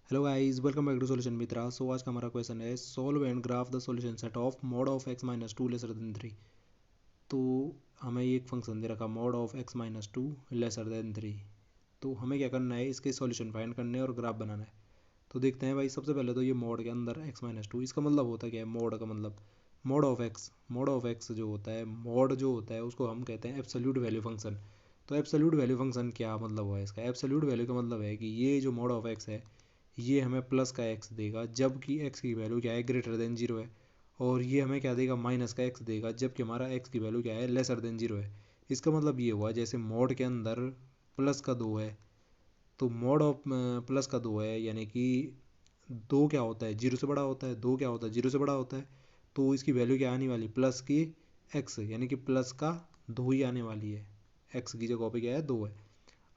Hello guys, welcome back to solution Mitra. So आज का हमारा क्वेश्चन है solve and graph the solution set of mod of x minus two lesser than three. तो हमें ये एक फंक्शन दे रखा mod of x minus two lesser than three. तो हमें क्या करना है, इसके सॉल्यूशन फाइंड करने और ग्राफ बनाना है। तो देखते हैं भाई, सबसे पहले तो ये मॉड के अंदर एक्स माइनस टू, इसका मतलब होता क्या है? मॉड का मतलब मॉड ऑफ एक्स जो होता है, मॉड जो होता है उसको हम कहते हैं एब्सोल्यूट वैल्यू फंक्शन। तो एब्सोल्यूट वैल्यू फंक्शन क्या मतलब हुआ इसका? एब्सोल्यूट वैल्यू का मतलब है कि ये जो मॉड ऑफ एक्स है ये हमें प्लस का एक्स देगा जबकि एक्स की वैल्यू क्या है, ग्रेटर देन जीरो है। और ये हमें क्या देगा, माइनस का एक्स देगा जबकि हमारा एक्स की वैल्यू क्या है, लेसर देन जीरो है। इसका मतलब ये हुआ जैसे मॉड के अंदर प्लस का दो है, तो मॉड ऑफ प्लस का दो है, यानी कि दो क्या होता है, जीरो से बड़ा होता है। दो क्या होता है, जीरो से बड़ा होता है। तो इसकी वैल्यू क्या आने वाली, प्लस की एक्स, यानी कि प्लस का दो ही आने वाली है। एक्स की जगह पे क्या है, दो है।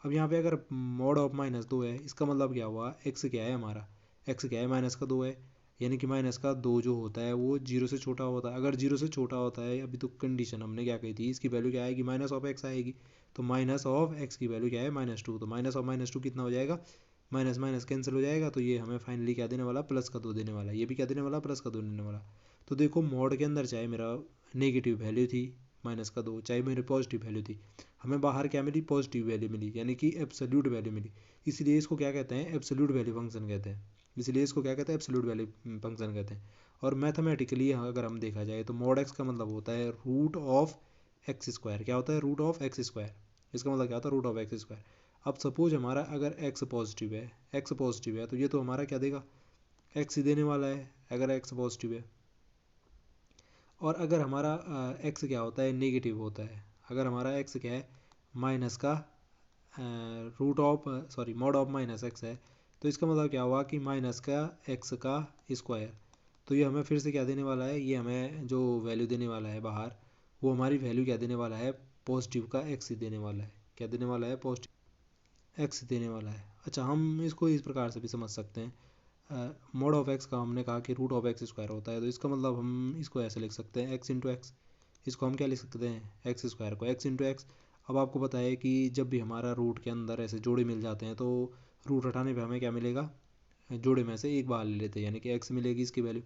अब यहाँ पे अगर मॉड ऑफ माइनस दो है, इसका मतलब क्या हुआ, एक्स क्या है हमारा, एक्स क्या है, माइनस का दो है। यानी कि माइनस का दो जो होता है वो जीरो से छोटा होता है। अगर जीरो से छोटा होता है, अभी तो कंडीशन हमने क्या कही थी, इसकी वैल्यू क्या आएगी, माइनस ऑफ एक्स आएगी। तो माइनस ऑफ एक्स की वैल्यू क्या है, माइनस टू। तो माइनस ऑफ माइनस टू कितना हो जाएगा, माइनस माइनस कैंसिल हो जाएगा। तो ये हमें फाइनली क्या देने वाला, प्लस का दो देने वाला। ये भी क्या देने वाला, प्लस का दो देने वाला। तो देखो मॉड के अंदर चाहे मेरा नेगेटिव वैल्यू थी माइनस का दो, चाहे मेरी पॉजिटिव वैल्यू थी, हमें बाहर क्या मिली, पॉजिटिव वैल्यू मिली, यानी कि एब्सोल्यूट वैल्यू मिली। इसलिए इसको क्या कहते हैं, एब्सोल्यूट वैल्यू फंक्शन कहते हैं। इसलिए इसको क्या कहते हैं, एब्सोल्यूट वैल्यू फंक्शन कहते हैं। और मैथमेटिकली अगर हम देखा जाए तो मॉड एक्स का मतलब होता है रूट ऑफ एक्स स्क्वायर। क्या होता है, रूट ऑफ एक्स स्क्वायर। इसका मतलब क्या होता है, रूट ऑफ एक्स स्क्वायर। अब सपोज हमारा अगर एक्स पॉजिटिव है, एक्स पॉजिटिव है, तो ये तो हमारा क्या देगा, एक्स ही देने वाला है अगर एक्स पॉजिटिव है। और अगर हमारा एक्स क्या होता है, नेगेटिव होता है। अगर हमारा एक्स क्या है, माइनस का root of sorry mod of minus X है, तो इसका मतलब क्या हुआ कि माइनस का एक्स का स्क्वायर। तो ये हमें फिर से क्या देने वाला है, ये हमें जो वैल्यू देने वाला है बाहर, वो हमारी वैल्यू क्या देने वाला है, पॉजिटिव का एक्स ही देने वाला है। क्या देने वाला है, पॉजिटिव एक्स देने वाला है। अच्छा, हम इसको इस प्रकार से भी समझ सकते हैं, मॉड ऑफ एक्स का हमने कहा कि रूट ऑफ एक्स स्क्वायर होता है, तो इसका मतलब हम इसको ऐसे लिख सकते हैं, एक्स इंटू एक्स। इसको हम क्या लिख सकते हैं, एक्स स्क्वायर को एक्स इंटू एक्स। अब आपको पता है कि जब भी हमारा रूट के अंदर ऐसे जोड़े मिल जाते हैं, तो रूट हटाने पे हमें क्या मिलेगा, जोड़े में से एक बाहर ले लेते हैं, यानी कि एक्स मिलेगी इसकी वैल्यू।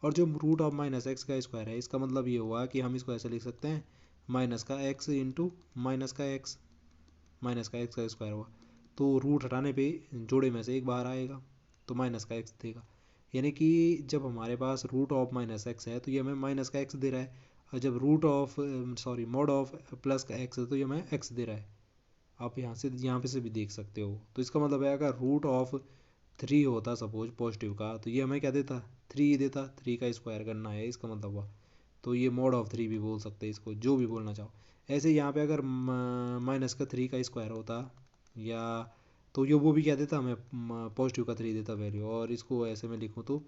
और जो रूट ऑफ माइनस एक्स का स्क्वायर है, इसका मतलब ये हुआ कि हम इसको ऐसे लिख सकते हैं, माइनस का एक्स इंटू माइनस का एक्स, माइनस का एक्स का स्क्वायर हुआ। तो रूट हटाने पे जोड़े में से एक बाहर आएगा, तो माइनस का एक्स देगा। यानी कि जब हमारे पास रूट ऑफ माइनस एक्स है तो ये हमें माइनस का एक्स दे रहा है। और जब root of sorry mod of plus का एक्स है तो ये हमें एक्स दे रहा है। आप यहाँ पे से भी देख सकते हो। तो इसका मतलब है अगर रूट ऑफ थ्री होता सपोज पॉजिटिव का, तो ये हमें क्या देता, थ्री ही देता। थ्री का स्क्वायर करना है इसका मतलब हुआ। तो ये मॉड ऑफ थ्री भी बोल सकते हैं इसको, जो भी बोलना चाहो। ऐसे यहाँ पे अगर माइनस का थ्री का स्क्वायर होता, या तो ये वो भी क्या देता हमें, पॉजिटिव का थ्री देता वैल्यू। और इसको ऐसे में लिखूँ तो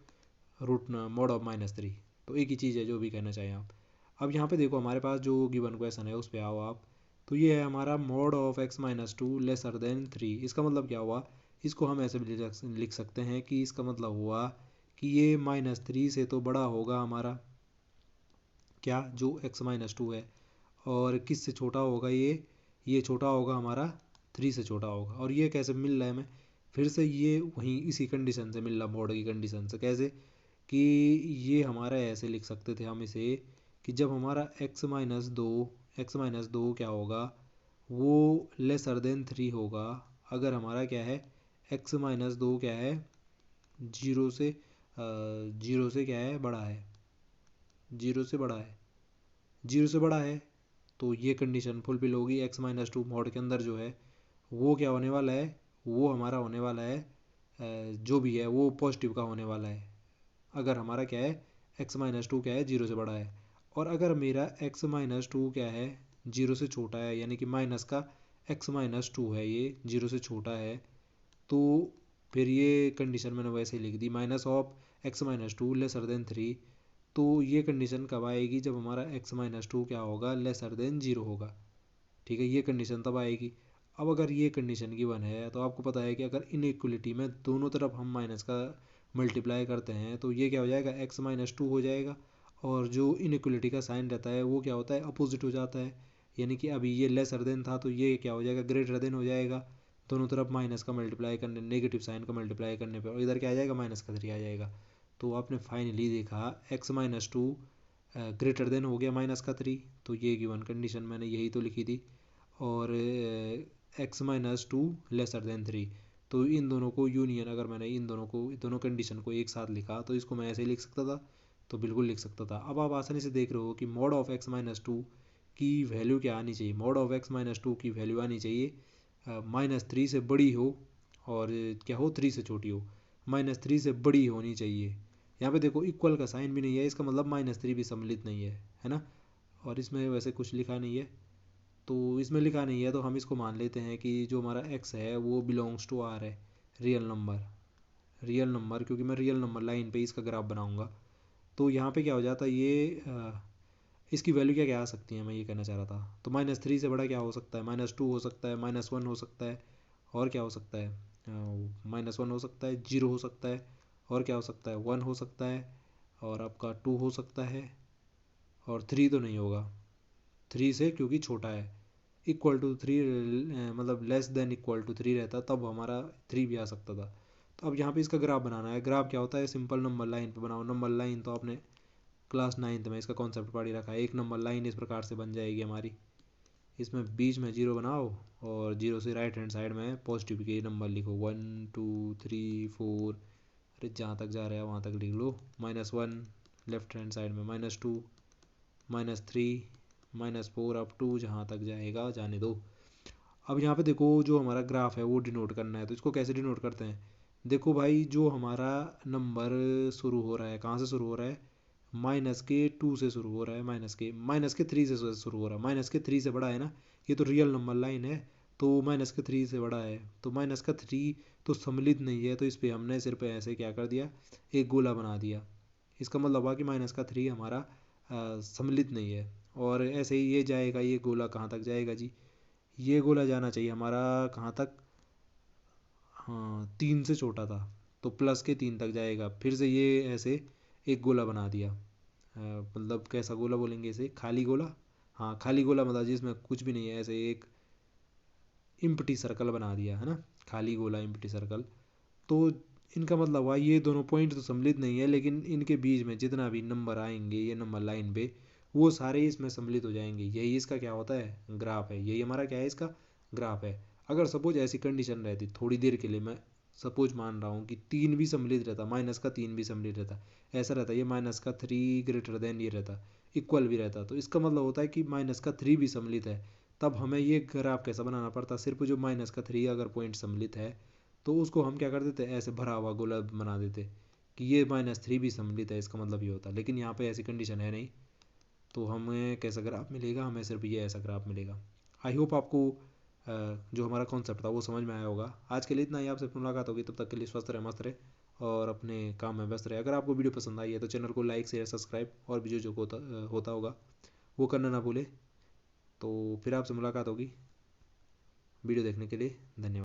root mod of minus three. तो एक ही चीज़ है, जो भी कहना चाहें आप। अब यहाँ पे देखो हमारे पास जो गिवन क्वेश्चन है उस पर आओ आप। तो ये है हमारा mod of x minus two lesser than three. इसका मतलब क्या हुआ, इसको हम ऐसे भी लिख सकते हैं कि इसका मतलब हुआ कि ये माइनस थ्री से तो बड़ा होगा हमारा क्या, जो एक्स माइनस टू है। और किस से छोटा होगा ये छोटा होगा हमारा, थ्री से छोटा होगा। और ये कैसे मिल रहा है हमें, फिर से ये वहीं इसी कंडीशन से मिल रहा, मॉड की कंडीशन से। कैसे कि ये हमारा ऐसे लिख सकते थे हम इसे, कि जब हमारा एक्स माइनस दो क्या होगा, वो लेसर देन थ्री होगा। अगर हमारा क्या है, एक्स माइनस दो क्या है, जीरो से जीरो से क्या है, बड़ा है, जीरो से बड़ा है, जीरो से बड़ा है। तो ये कंडीशन फुलफिल होगी। एक्स माइनस टू मॉड के अंदर जो है वो क्या होने वाला है, वो हमारा होने वाला है जो भी है वो पॉजिटिव का होने वाला है। अगर हमारा क्या है, एक्स माइनस टू क्या है, जीरो से बड़ा है। और अगर मेरा एक्स माइनस टू क्या है, जीरो से छोटा है, यानी कि माइनस का एक्स माइनस टू है, ये जीरो से छोटा है, तो फिर ये कंडीशन मैंने वैसे ही लिख दी, minus of x minus two lesser than three. तो ये कंडीशन कब आएगी, जब हमारा एक्स माइनस टू क्या होगा, लेसर देन जीरो होगा। ठीक है, ये कंडीशन तब आएगी। अब अगर ये कंडीशन गिवन है, तो आपको पता है कि अगर इनइक्वलिटी में दोनों तरफ हम माइनस का मल्टीप्लाई करते हैं, तो ये क्या हो जाएगा, एक्स माइनस टू हो जाएगा। और जो इनइक्वलिटी का साइन रहता है वो क्या होता है, अपोजिट हो जाता है। यानी कि अभी ये लेसर देन था, तो ये क्या हो जाएगा, ग्रेटर देन हो जाएगा। दोनों तरफ माइनस का मल्टीप्लाई करने, नेगेटिव साइन का मल्टीप्लाई करने पे, और इधर क्या आ जाएगा, -3 आ जाएगा। तो आपने फाइनली देखा x-2 ग्रेटर देन हो गया -3, तो ये गिवन कंडीशन मैंने यही तो लिखी थी। और x-2 लेसर देन 3, तो इन दोनों को यूनियन, अगर मैंने इन दोनों कंडीशन को एक साथ लिखा तो इसको मैं ऐसे लिख सकता था, तो बिल्कुल लिख सकता था। अब आप आसानी से देख रहे हो कि मॉड ऑफ x-2 की वैल्यू क्या आनी चाहिए। मॉड ऑफ x-2 की वैल्यू आनी चाहिए -3 से बड़ी हो, और क्या हो, 3 से छोटी हो। -3 से बड़ी होनी चाहिए। यहाँ पे देखो इक्वल का साइन भी नहीं है, इसका मतलब -3 भी सम्मिलित नहीं है ना। और इसमें वैसे कुछ लिखा नहीं है, तो इसमें लिखा नहीं है तो हम इसको मान लेते हैं कि जो हमारा x है वो बिलोंग्स टू r है, रियल नंबर, क्योंकि मैं रियल नंबर लाइन पे इसका ग्राफ बनाऊंगा। तो यहाँ पे क्या हो जाता है, ये इसकी वैल्यू क्या क्या आ सकती है, मैं ये कहना चाह रहा था। तो -3 से बड़ा क्या हो सकता है, -2 हो सकता है, -1 हो सकता है, और क्या हो सकता है, -1 हो सकता है, 0 हो सकता है, और क्या हो सकता है, 1 हो सकता है, और आपका 2 हो सकता है, और 3 तो नहीं होगा, 3 से क्योंकि छोटा है। इक्वल टू 3, मतलब लेस देन इक्वल टू 3 रहता तब हमारा 3 भी आ सकता था। तो अब यहाँ पे इसका ग्राफ बनाना है। ग्राफ क्या होता है, सिंपल नंबर लाइन पे बनाओ। नंबर लाइन तो आपने क्लास 9th में इसका कॉन्सेप्ट पढ़ ही रखा है। एक नंबर लाइन इस प्रकार से बन जाएगी हमारी, इसमें बीच में 0 बनाओ, और 0 से राइट हैंड साइड में पॉजिटिव के नंबर लिखो, 1 2 3 4, अरे जहाँ तक जा रहा है वहाँ तक लिख लो। -1 लेफ्ट हैंड साइड में, -2, -3, -4, अप टू जहाँ तक जाएगा जाने दो। अब यहाँ पे देखो जो हमारा ग्राफ है वो डिनोट करना है, तो इसको कैसे डिनोट करते हैं। देखो भाई, जो हमारा नंबर शुरू हो रहा है, कहाँ से शुरू हो रहा है, -2 से शुरू हो रहा है, -3 से शुरू हो रहा है। -3 से बड़ा है ना, ये तो रियल नंबर लाइन है, तो -3 से बड़ा है, तो -3 तो सम्मिलित नहीं है, तो इस पर हमने सिर्फ ऐसे क्या कर दिया, एक गोला बना दिया। इसका मतलब हुआ कि -3 हमारा सम्मिलित नहीं है। और ऐसे ही ये जाएगा, ये गोला कहाँ तक जाएगा जी, ये गोला जाना चाहिए हमारा कहाँ तक, हाँ 3 से छोटा था, तो +3 तक जाएगा। फिर से ये ऐसे एक गोला बना दिया, मतलब कैसा गोला बोलेंगे इसे, खाली गोला। हाँ खाली गोला, मतलब जिसमें कुछ भी नहीं है, ऐसे एक इम्प्टी सर्कल बना दिया है ना, खाली गोला इम्प्टी सर्कल। तो इनका मतलब हुआ ये दोनों पॉइंट तो सम्मिलित नहीं है, लेकिन इनके बीच में जितना भी नंबर आएंगे ये नंबर लाइन पे, वो सारे इसमें सम्मिलित हो जाएंगे। यही इसका क्या होता है, ग्राफ है। यही हमारा क्या है, इसका ग्राफ है। अगर सपोज ऐसी कंडीशन रहती थोड़ी देर के लिए, मैं सपोज मान रहा हूँ कि 3 भी सम्मिलित रहता, -3 भी सम्मिलित रहता, ऐसा रहता, ये -3 ग्रेटर देन ये रहता, इक्वल भी रहता, तो इसका मतलब होता है कि -3 भी सम्मिलित है। तब हमें ये ग्राफ कैसा बनाना पड़ता, सिर्फ जो -3 अगर पॉइंट सम्मिलित है तो उसको हम क्या कर देते, ऐसे भरा हुआ गोला बना देते कि ये -3 भी सम्मिलित है, इसका मतलब ये होता। लेकिन यहाँ पे ऐसी कंडीशन है नहीं, तो हमें कैसा ग्राफ मिलेगा, हमें सिर्फ ये ऐसा ग्राफ मिलेगा। आई होप आपको जो हमारा कॉन्सेप्ट था वो समझ में आया होगा। आज के लिए इतना ही, आपसे मुलाकात होगी, तब तक के लिए स्वस्थ रहे, मस्त रहे, और अपने काम में व्यस्त रहे। अगर आपको वीडियो पसंद आई है तो चैनल को लाइक शेयर सब्सक्राइब, और भी जो होता होगा वो करना ना भूले। तो फिर आपसे मुलाकात होगी। वीडियो देखने के लिए धन्यवाद।